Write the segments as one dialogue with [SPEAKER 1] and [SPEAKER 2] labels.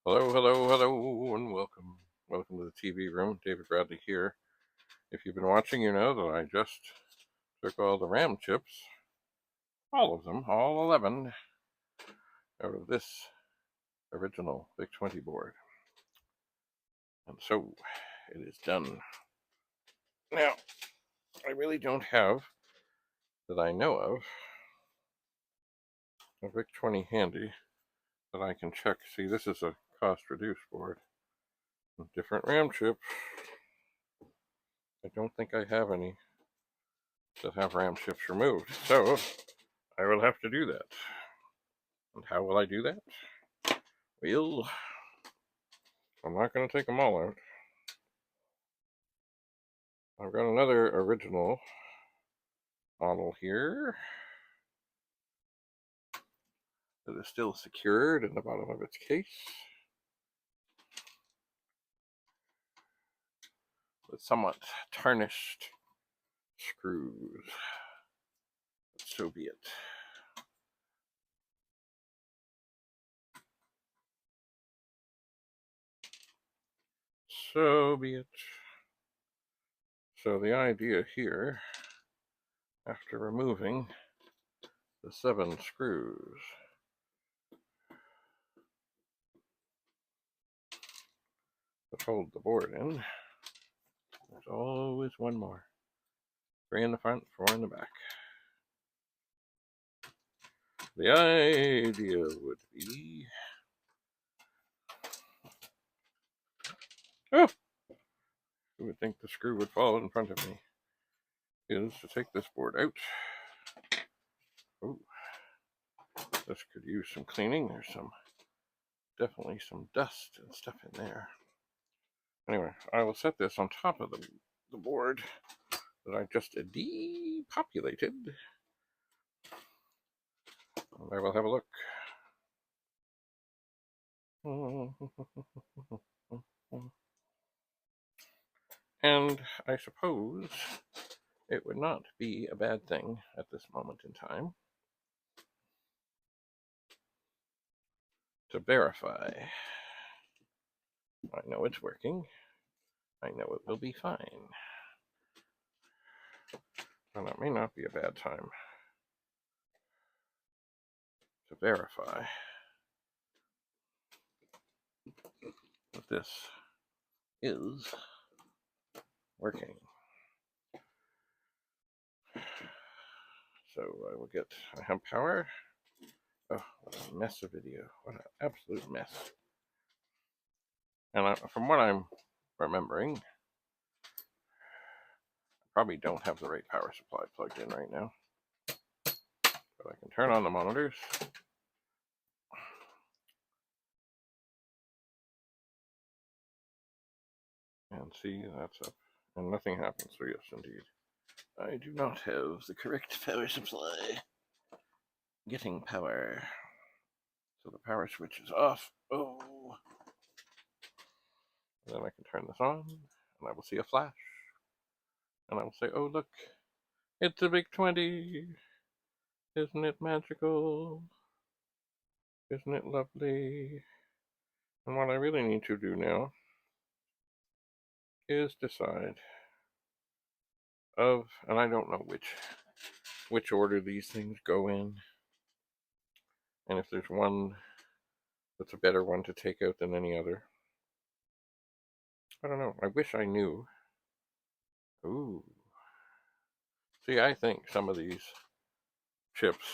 [SPEAKER 1] Hello, hello, hello, and welcome. Welcome to the TV room. David Bradley here. If you've been watching, you know that I just took all the RAM chips, all of them, all 11, out of this original Vic-20 board. And so, it is done. Now, I really don't have, that I know of, a Vic-20 handy that I can check. See, this is a cost-reduced board. Different RAM chips. I don't think I have any that have RAM chips removed. So, I will have to do that. And how will I do that? Well, I'm not going to take them all out. I've got another original model here that is still secured in the bottom of its case with somewhat tarnished screws. But so be it. So be it. So the idea here, after removing the 7 screws, that hold the board in, there's always one more. 3 in the front, 4 in the back. The idea would be... Oh! Who would think the screw would fall in front of me? Is to take this board out. Oh, this could use some cleaning. There's definitely some dust and stuff in there. Anyway, I will set this on top of the board that I just depopulated. And I will have a look. And I suppose it would not be a bad thing at this moment in time to verify. I know it's working. I know it will be fine. And it may not be a bad time to verify that this is working. So I will get, I have power. Oh, what a mess of video. What an absolute mess. And from what I'm remembering, I probably don't have the right power supply plugged in right now. But I can turn on the monitors. And see, that's up. And nothing happens. So yes, indeed. I do not have the correct power supply. Getting power. So the power switch is off. Oh. And then I can turn this on, and I will see a flash. And I will say, oh, look, it's a Vic-20. Isn't it magical? Isn't it lovely? And what I really need to do now is decide and I don't know which order these things go in. And if there's one that's a better one to take out than any other. I don't know. I wish I knew. Ooh. See, I think some of these chips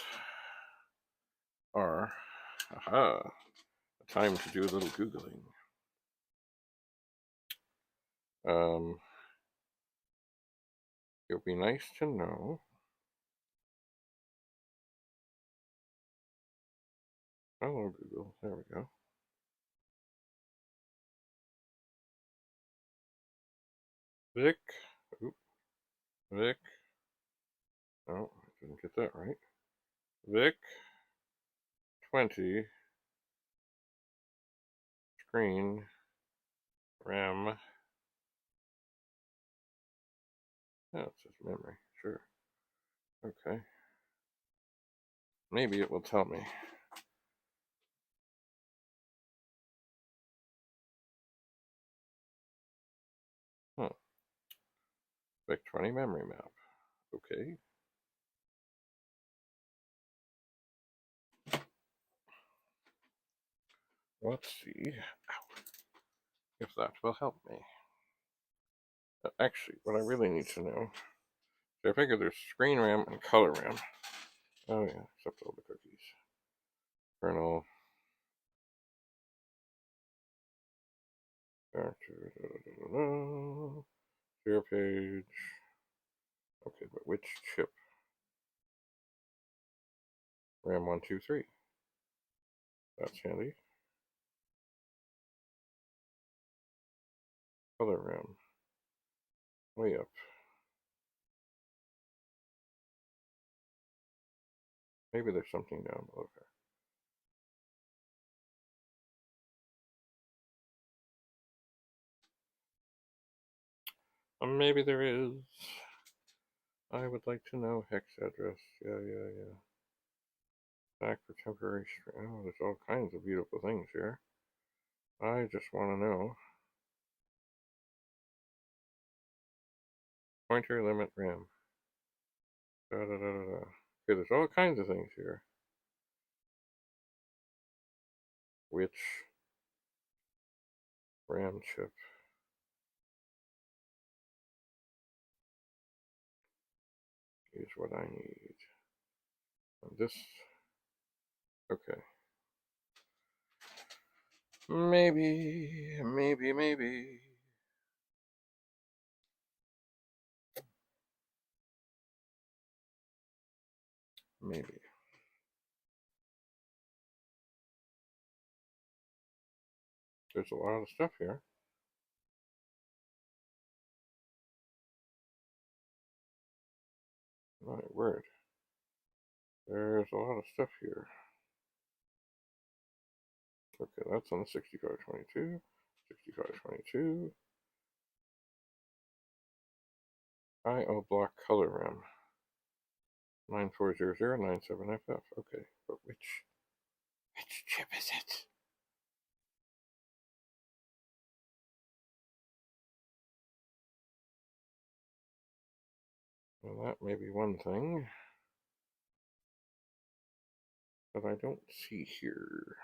[SPEAKER 1] are, a time to do a little Googling. It would be nice to know. Hello, Google. There we go. Vic. Oop. Vic. Oh, I didn't get that right. Vic-20 screen RAM. Oh, it says memory. Sure. Okay. Maybe it will tell me. Vic-20 memory map. Okay. Let's see if that will help me. Actually, what I really need to know, so I figure there's screen RAM and color RAM. Oh yeah, except all the cookies. Kernel. Share page. Okay, but which chip? RAM 123. That's handy. Color RAM. Way up. Maybe there's something down below here. Maybe there is. I would like to know hex address. Yeah. Back for temporary. Oh, there's all kinds of beautiful things here. I just want to know. Pointer limit RAM. Okay, there's all kinds of things here. Which RAM chip is what I need? And this. Okay. Maybe. Maybe. There's a lot of stuff here. My word. There's a lot of stuff here. Okay, that's on the 6522. 6522. IO block color RAM. 940097FF. Okay, but which chip is it? Well, that may be one thing that I don't see here.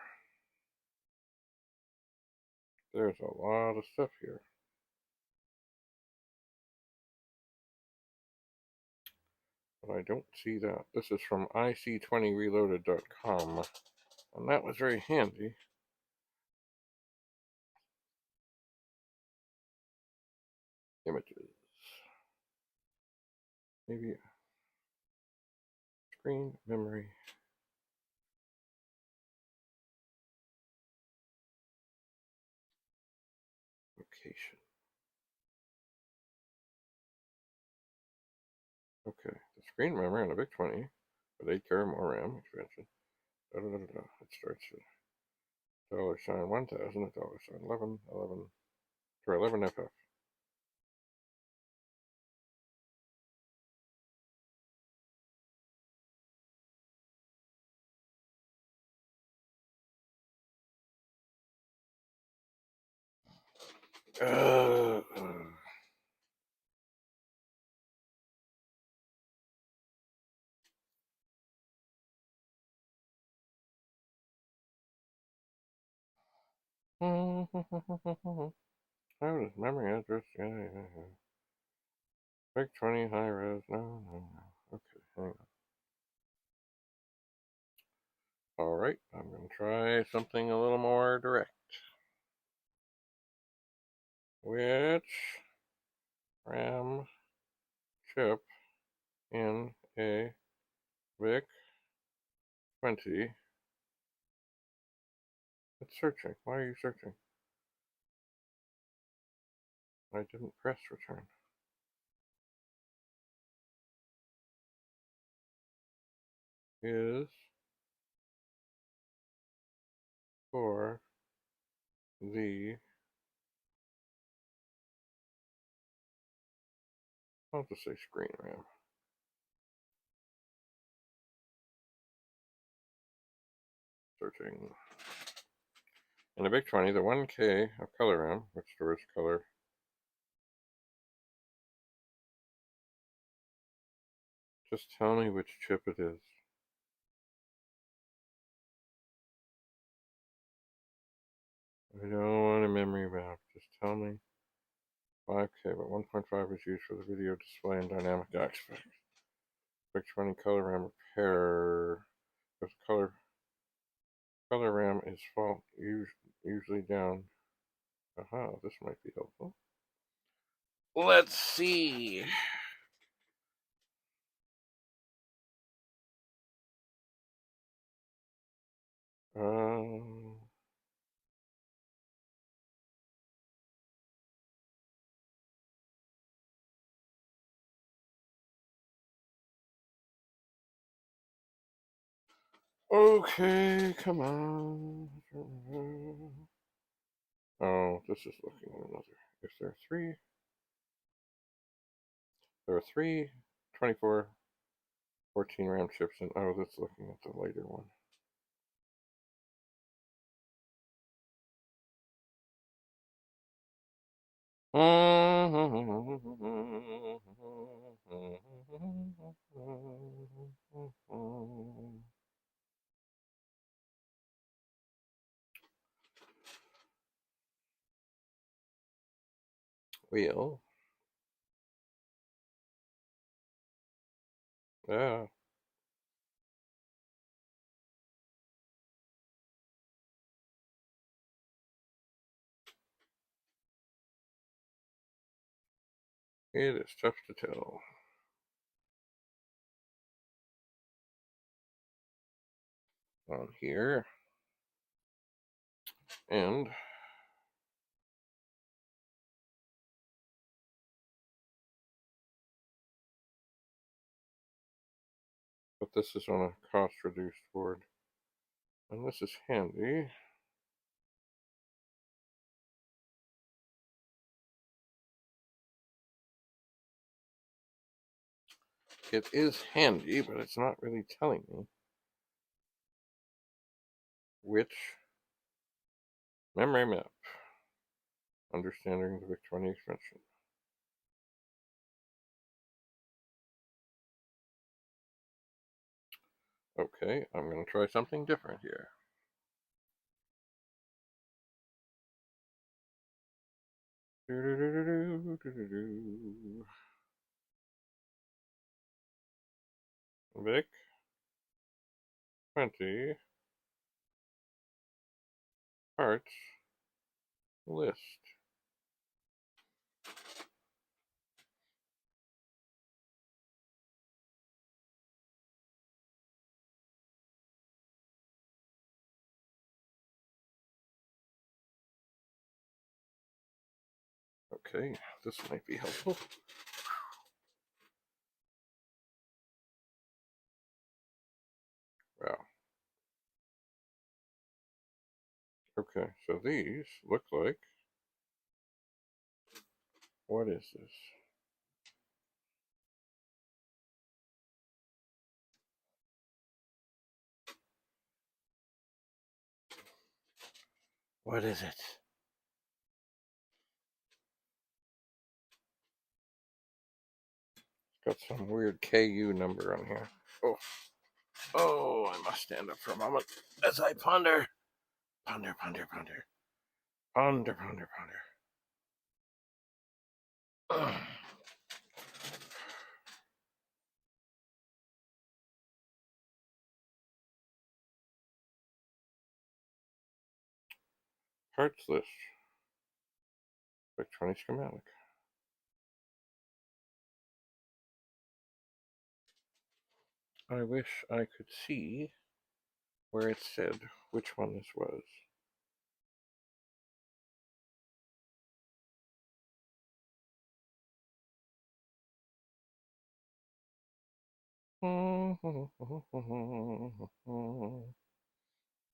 [SPEAKER 1] There's a lot of stuff here. But I don't see that. This is from ic20reloaded.com. And that was very handy. Images. Maybe screen, memory. Location. Okay, the screen memory on a Vic-20 with 8 or more RAM expansion. It starts at $1000, $11, 11 for 11FF. Uh, How does memory address? Yeah. Vic-20 high res. No. Okay, hang on. Alright, I'm going to try something a little more direct. Which RAM chip in a Vic-20? It's searching. Why are you searching? I didn't press return. Is for the, I'll just say screen RAM. Searching. In a Vic-20, the 1K of color RAM, which stores color Just tell me which chip it is. I don't want a memory map. Just tell me. 5K, but 1.5 is used for the video display and dynamic aspects. Vic-20 color RAM repair. If color RAM is fault, usually down. Aha, this might be helpful. Let's see. Um, okay, come on. Oh, this is looking at another. If there are three 24, 14 RAM chips, and oh, that's looking at the later one. Well, yeah, it is tough to tell. On here, and but this is on a cost reduced board, and this is handy. It is handy, but it's not really telling me which memory map. Understanding the Vic-20 expansion. Okay, I'm going to try something different here. Vic-20 parts list. Okay, this might be helpful. Wow. Okay, so these look like. What is this? What is it? Got some weird KU number on here. Oh, I must stand up for a moment as I ponder. Ponder. Parts list. Vic-20 schematic. I wish I could see where it said which one this was.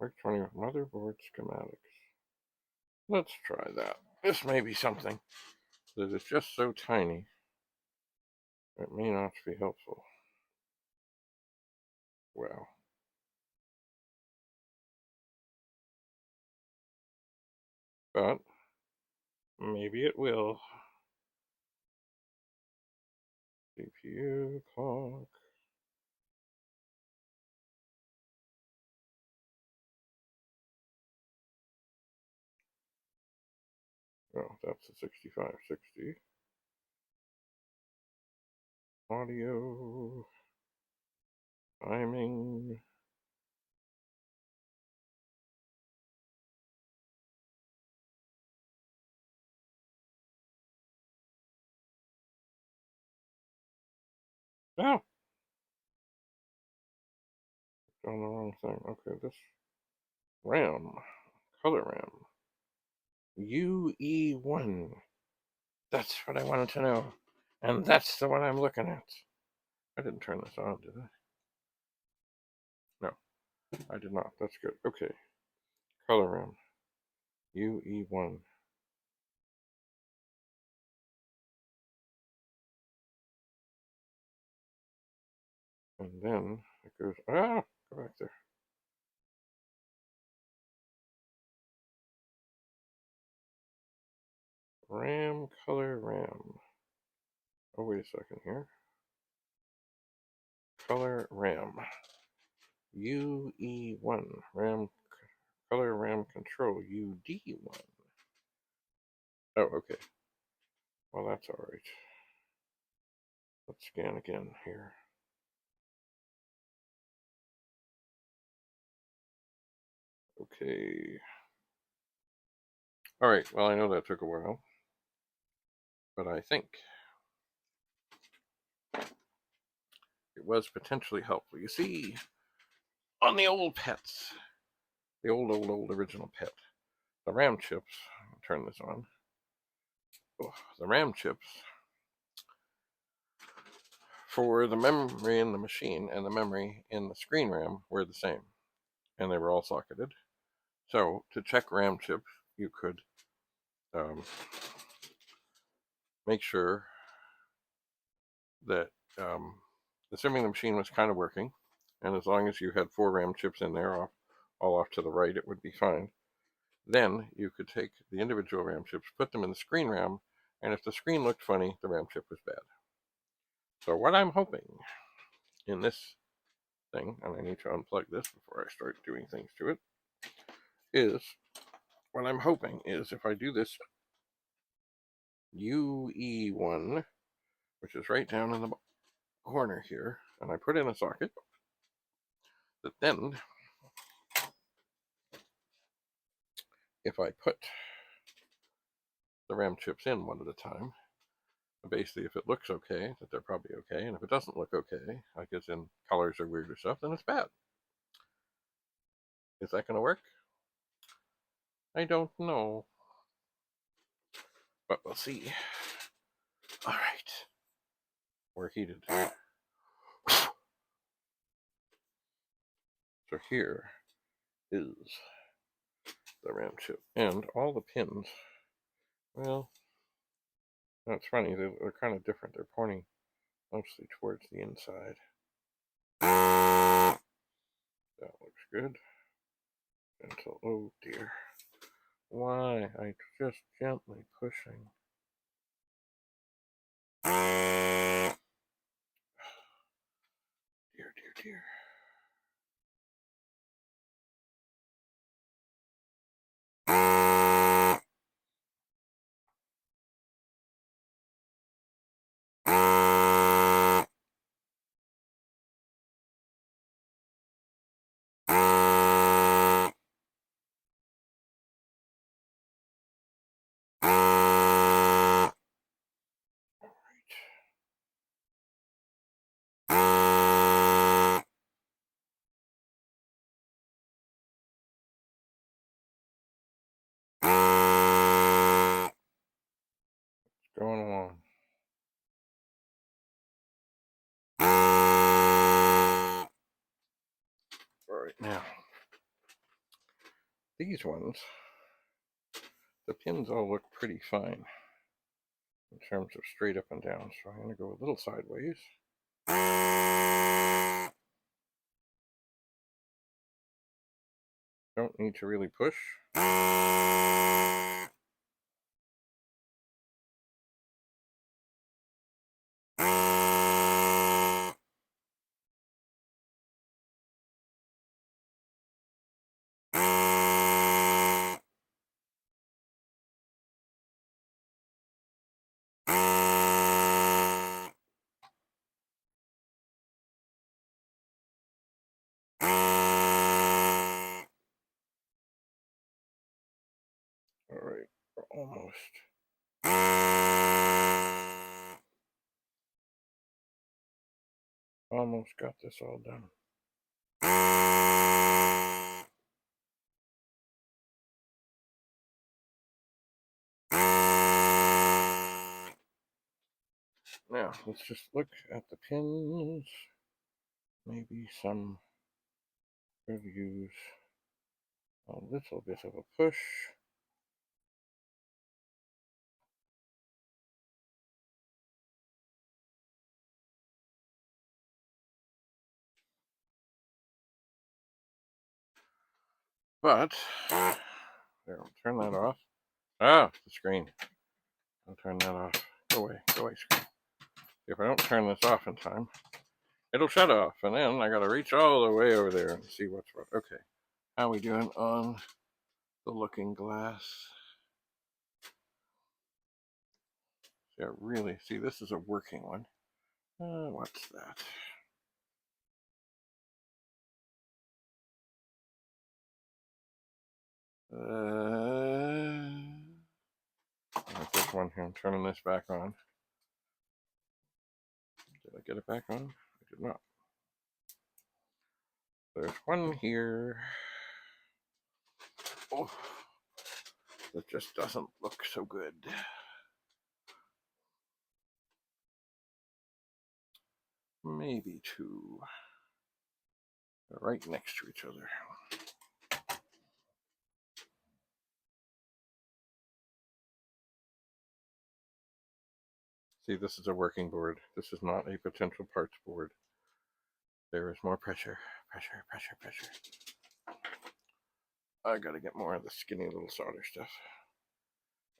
[SPEAKER 1] Vic-20 motherboard schematics. Let's try that. This may be something that is just so tiny it may not be helpful. Well, but maybe it will. CPU clock. Oh, that's the 6560. Audio. Timing. Oh! On the wrong thing. Okay, this RAM. Color RAM. UE1. That's what I wanted to know. And that's the one I'm looking at. I didn't turn this on, did I? No, I did not. That's good. Okay. Color RAM. UE1. And then it goes, go back there. RAM, color RAM. Oh, wait a second here. Color RAM. UE1. RAM, color RAM control. UD1. Oh, okay. Well, that's all right. Let's scan again here. Okay. All right. Well, I know that took a while, but I think it was potentially helpful. You see, on the old pets, the old original pet, the RAM chips, I'll turn this on. Oh, the RAM chips for the memory in the machine and the memory in the screen RAM were the same, and they were all socketed. So to check RAM chips, you could make sure that, assuming the machine was kind of working, and as long as you had 4 RAM chips in there, all off to the right, it would be fine. Then you could take the individual RAM chips, put them in the screen RAM, and if the screen looked funny, the RAM chip was bad. So what I'm hoping in this thing, and I need to unplug this before I start doing things to it, is what I'm hoping is if I do this UE1, which is right down in the corner here, and I put in a socket, that then if I put the RAM chips in one at a time, basically if it looks okay, that they're probably okay, and if it doesn't look okay, like as in colors are weird or stuff, then it's bad. Is that going to work? I don't know, but we'll see. All right, we're heated. So here is the RAM chip, and all the pins, well, that's funny, they're kind of different. They're pointing mostly towards the inside. That looks good. Until, oh dear. Why? I just gently pushing. Dear, dear, dear. Going along. All right, now these ones, the pins all look pretty fine in terms of straight up and down, so I'm going to go a little sideways. Don't need to really push. All right, we're almost. Almost got this all done. Now, let's just look at the pins. Maybe some reviews. A little bit of a push. But, there, I'll turn that off. Ah, the screen. I'll turn that off. Go away, screen. If I don't turn this off in time, it'll shut off, and then I gotta reach all the way over there and see what's what. Okay, how we doing on the looking glass? Yeah, really, see, this is a working one. What's that? Like this one here. I'm turning this back on. Did I get it back on? I did not. There's one here. Oh, that just doesn't look so good. Maybe two. They're right next to each other. See, this is a working board. This is not a potential parts board. There is more pressure. Pressure. I gotta get more of the skinny little solder stuff.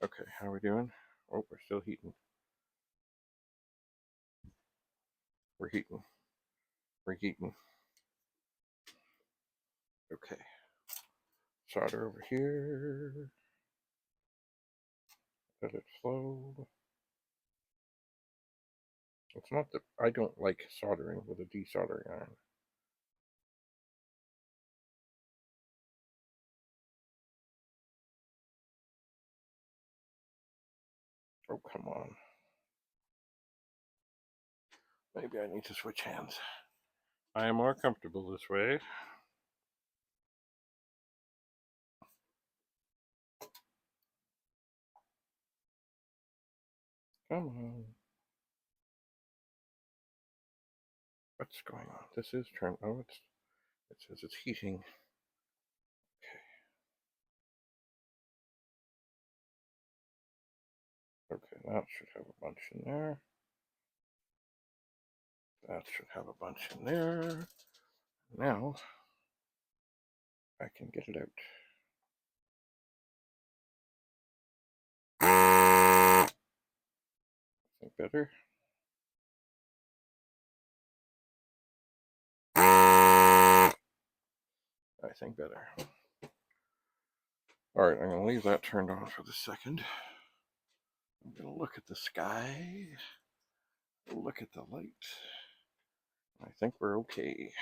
[SPEAKER 1] Okay, how are we doing? Oh, we're still heating. We're heating. Okay. Solder over here. Let it flow. It's not that I don't like soldering with a de-soldering iron. Oh, come on. Maybe I need to switch hands. I am more comfortable this way. Come on. What's going on? This is turned. Oh, it says it's heating. Okay, that should have a bunch in there. That should have a bunch in there. Now, I can get it out. I think better. I think better. All right, I'm going to leave that turned on for the second. I'm going to look at the sky, look at the light. I think we're okay.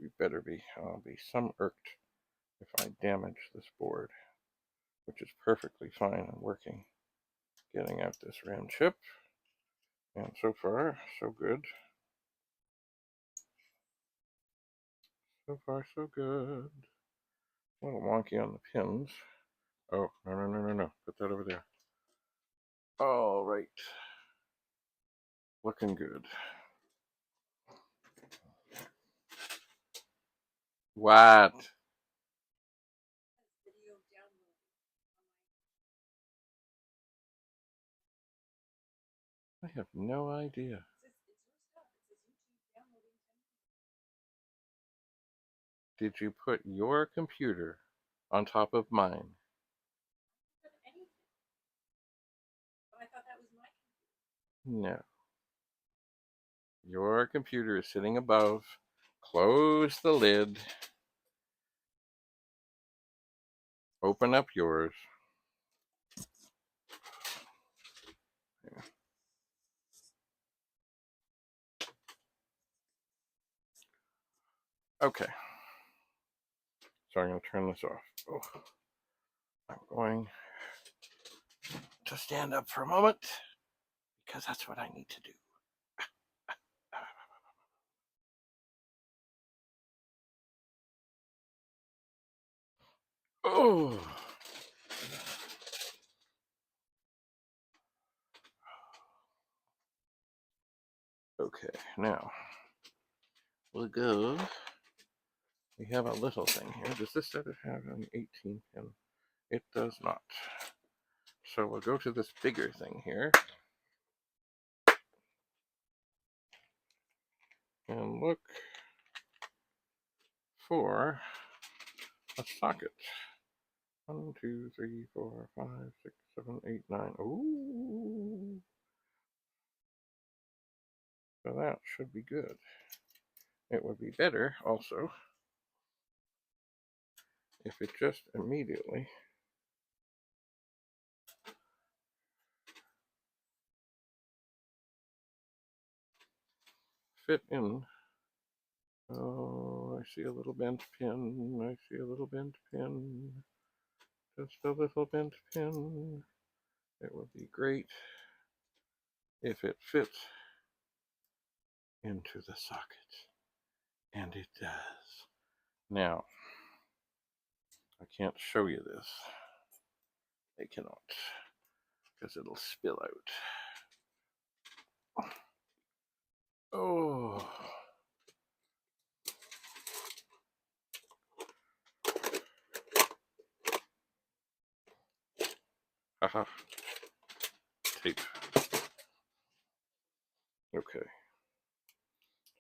[SPEAKER 1] We better be. I'll be some irked if I damage this board, which is perfectly fine and working. Getting out this RAM chip, and so far, so good. So far, so good. A little wonky on the pins. Oh, no. Put that over there. All right. Looking good. What? I have no idea. Did you put your computer on top of mine? No. Your computer is sitting above. Close the lid. Open up yours. Yeah. Okay. So I'm going to turn this off. Oh. going to stand up for a moment because that's what I need to do. Oh. Okay, now we'll go. We have a little thing here. Does this set have an 18 pin? It does not. So we'll go to this bigger thing here and look for a socket. 1, 2, 3, 4, 5, 6, 7, 8, 9. Ooh. So that should be good. It would be better also if it just immediately fit in. Oh, I see a little bent pin. I see a little bent pin. Just a little bent pin. It would be great if it fit into the socket. And it does. Now, I can't show you this. I cannot, because it'll spill out. Oh. Haha. Tape. Okay.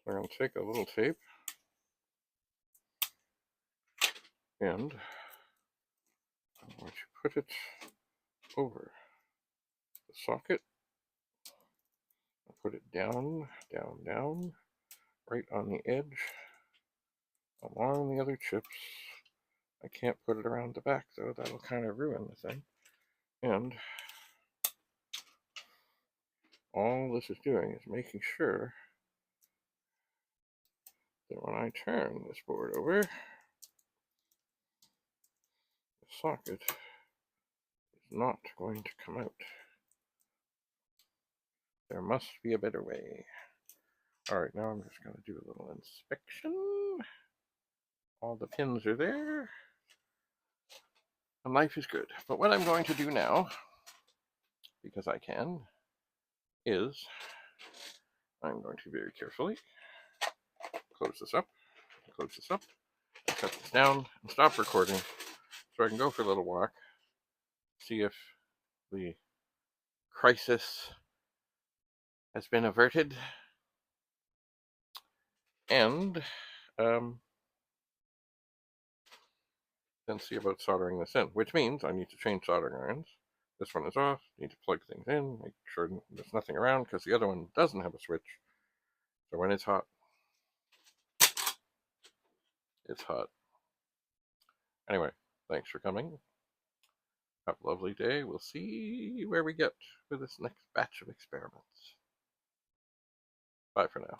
[SPEAKER 1] We're going to take a little tape and I'm going to put it over the socket. I'll put it down, down, down, right on the edge, along the other chips. I can't put it around the back though, that'll kind of ruin the thing. And all this is doing is making sure that when I turn this board over, the socket is not going to come out. There must be a better way. Alright, now I'm just going to do a little inspection. All the pins are there. And life is good. But what I'm going to do now, because I can, is I'm going to very carefully close this up, and set this down, and stop recording so I can go for a little walk, see if the crisis has been averted, and then see about soldering this in, which means I need to change soldering irons. This one is off, need to plug things in, make sure there's nothing around, because the other one doesn't have a switch. So when it's hot, it's hot. Anyway, thanks for coming. Have a lovely day. We'll see where we get with this next batch of experiments. Bye for now.